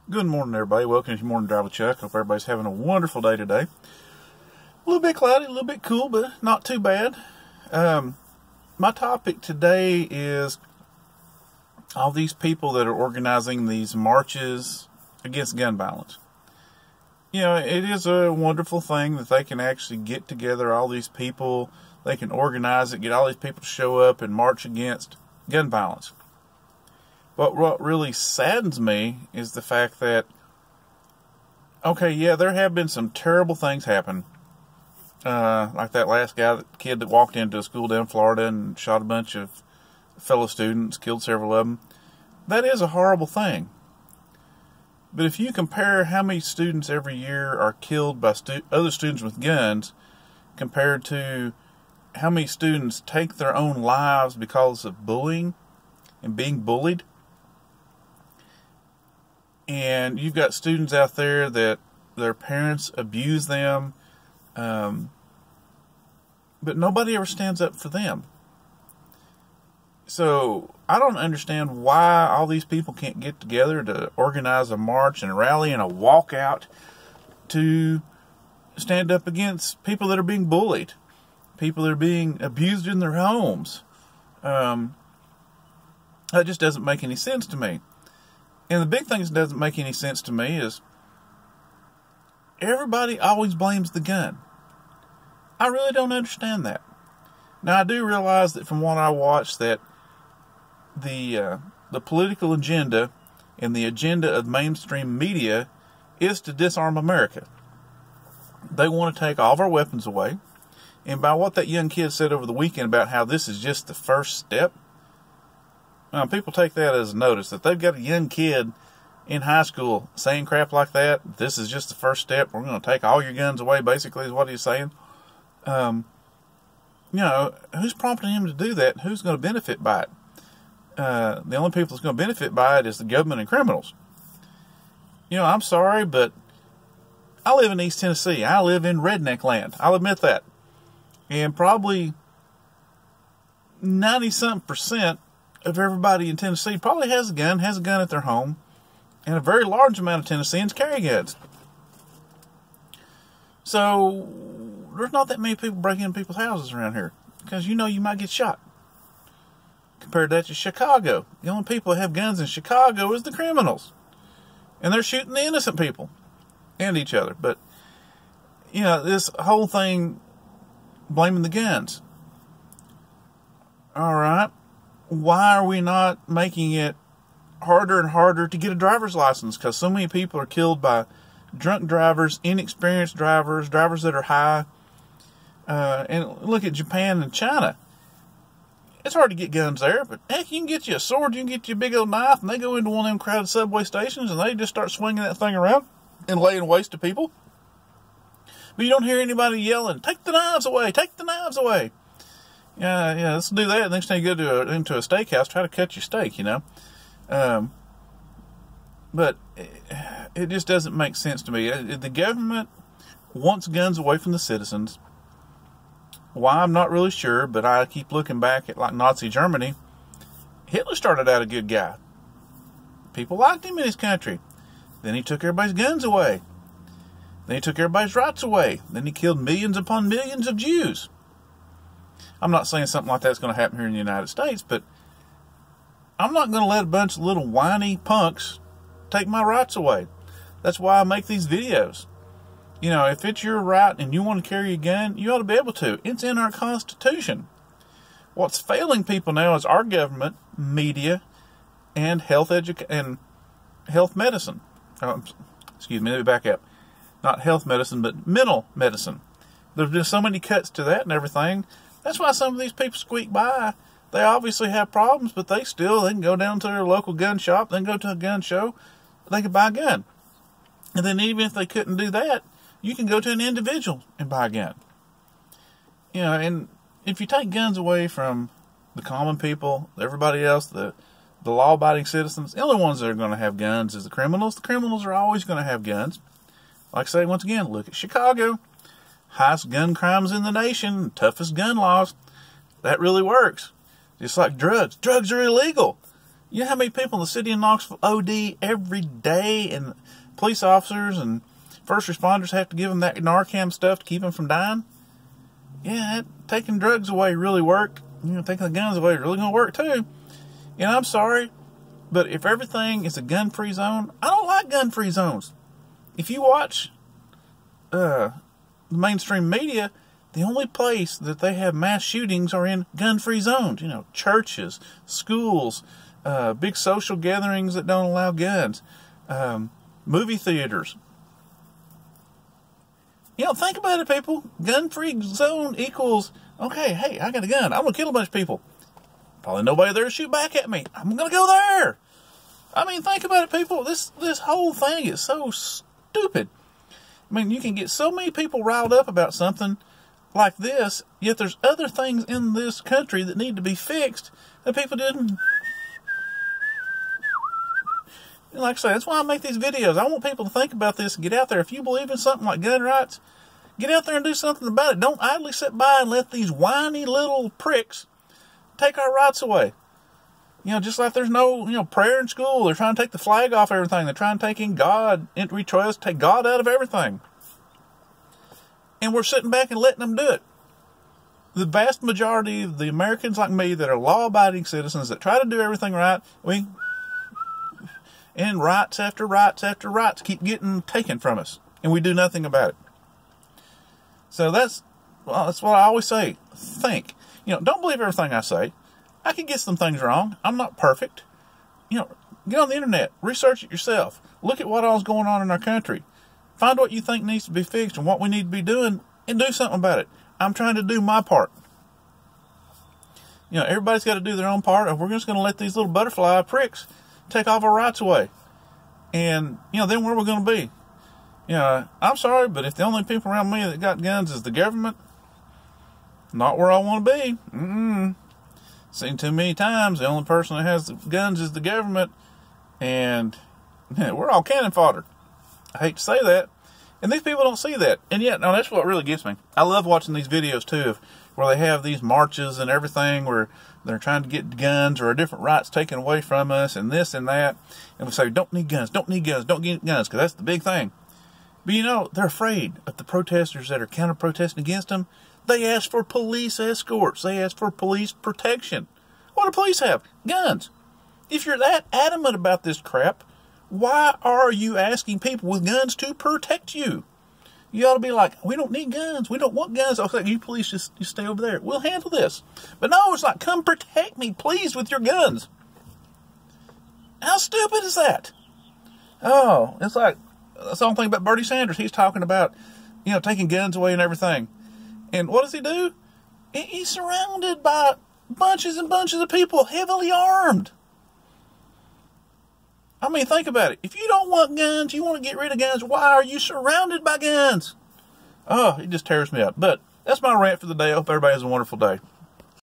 Good morning, everybody. Welcome to Morning Drive with Chuck. Hope everybody's having a wonderful day today. A little bit cloudy, a little bit cool, but not too bad. My topic today is all these people that are organizing these marches against gun violence. You know, it is a wonderful thing that they can actually get together all these people. They can organize it, get all these people to show up and march against gun violence. But what really saddens me is the fact that, okay, yeah, there have been some terrible things happen. Like that last kid that walked into a school down in Florida and shot a bunch of fellow students, killed several of them. That is a horrible thing. But if you compare how many students every year are killed by other students with guns compared to how many students take their own lives because of bullying and being bullied, and you've got students out there that their parents abuse them, but nobody ever stands up for them. So I don't understand why all these people can't get together to organize a march and a rally and a walkout to stand up against people that are being bullied, people that are being abused in their homes. That just doesn't make any sense to me. And the big thing that doesn't make any sense to me is everybody always blames the gun. I really don't understand that. Now, I do realize that from what I watched that the political agenda and the agenda of mainstream media is to disarm America. They want to take all of our weapons away. And by what that young kid said over the weekend about how this is just the first step, people take that as a notice that they've got a young kid in high school saying crap like that. This is just the first step. We're going to take all your guns away, basically, is what he's saying. Who's prompting him to do that? Who's going to benefit by it? The only people that's going to benefit by it is the government and criminals. I'm sorry, but I live in East Tennessee. I live in redneck land. I'll admit that. And probably 90-something% of everybody in Tennessee probably has a gun at their home, and a very large amount of Tennesseans carry guns. So there's not that many people breaking into people's houses around here, because you might get shot. Compared that to Chicago, the only people that have guns in Chicago is the criminals, and they're shooting the innocent people and each other. But this whole thing blaming the guns. All right. Why are we not making it harder and harder to get a driver's license? Because so many people are killed by drunk drivers, inexperienced drivers that are high. And look at Japan and China. It's hard to get guns there, but heck, you can get you a sword, you can get you a big old knife, and they go into one of them crowded subway stations, and they just start swinging that thing around and laying waste to people. But you don't hear anybody yelling, "Take the knives away! Take the knives away!" Yeah, let's do that. Next time you go into a steakhouse, try to cut your steak, But it just doesn't make sense to me. The government wants guns away from the citizens. Why, I'm not really sure, but I keep looking back at like Nazi Germany. Hitler started out a good guy. People liked him in his country. Then he took everybody's guns away. Then he took everybody's rights away. Then he killed millions upon millions of Jews. I'm not saying something like that's going to happen here in the United States, but I'm not going to let a bunch of little whiny punks take my rights away. That's why I make these videos. If it's your right and you want to carry a gun, you ought to be able to. It's in our Constitution. What's failing people now is our government, media, and health medicine. Excuse me, let me back up. Not health medicine, but mental medicine. There's just so many cuts to that and everything. That's why some of these people squeak by. They obviously have problems, but they can go down to their local gun shop, they can go to a gun show, they can buy a gun. And then even if they couldn't do that, you can go to an individual and buy a gun. And if you take guns away from the common people, everybody else, the law-abiding citizens, the only ones that are going to have guns is the criminals. The criminals are always going to have guns. Like I say, once again, look at Chicago. Highest gun crimes in the nation, toughest gun laws. That really works. Just like drugs. Drugs are illegal. You know how many people in the city of Knoxville OD every day, and police officers and first responders have to give them that Narcan stuff to keep them from dying? Yeah, taking drugs away really worked. Taking the guns away is really going to work too. I'm sorry, but if everything is a gun-free zone, I don't like gun-free zones. If you watch the mainstream media, the only place that they have mass shootings are in gun-free zones. Churches, schools, big social gatherings that don't allow guns, movie theaters. Think about it, people. Gun-free zone equals, okay, hey, I got a gun. I'm going to kill a bunch of people. Probably nobody there to shoot back at me. I'm going to go there. Think about it, people. This whole thing is so stupid. You can get so many people riled up about something like this, yet there's other things in this country that need to be fixed that people didn't. Like I say, that's why I make these videos. I want people to think about this and get out there. If you believe in something like gun rights, get out there and do something about it. Don't idly sit by and let these whiny little pricks take our rights away. Just like there's no, prayer in school. They're trying to take the flag off everything. They're trying to take in God. We try to take God out of everything. And we're sitting back and letting them do it. The vast majority of the Americans like me that are law-abiding citizens that try to do everything right, and rights after rights after rights keep getting taken from us, and we do nothing about it. So that's what I always say. Think. Don't believe everything I say. I can get some things wrong. I'm not perfect. Get on the internet. Research it yourself. Look at what all's going on in our country. Find what you think needs to be fixed and what we need to be doing, and do something about it. I'm trying to do my part. Everybody's got to do their own part, or we're just going to let these little butterfly pricks take all our rights away. And, then where are we going to be? I'm sorry, but if the only people around me that got guns is the government, not where I want to be. Seen too many times, the only person that has the guns is the government, and we're all cannon fodder. I hate to say that. And these people don't see that. And yet, that's what really gets me. I love watching these videos, too, where they have these marches and everything, where they're trying to get guns or different rights taken away from us, and this and that. And we say, don't need guns, don't need guns, don't get guns, because that's the big thing. But they're afraid of the protesters that are counter-protesting against them. They ask for police escorts. They ask for police protection. What do police have? Guns. If you're that adamant about this crap, why are you asking people with guns to protect you? You ought to be like, we don't need guns. We don't want guns. Okay, you police just stay over there. We'll handle this. But no, it's like, come protect me, please, with your guns. How stupid is that? Oh, it's like, that's the only thing about Bernie Sanders. He's talking about, taking guns away and everything. And what does he do? He's surrounded by bunches and bunches of people, heavily armed. Think about it. If you don't want guns, you want to get rid of guns, why are you surrounded by guns? Oh, it just tears me up. But that's my rant for the day. I hope everybody has a wonderful day.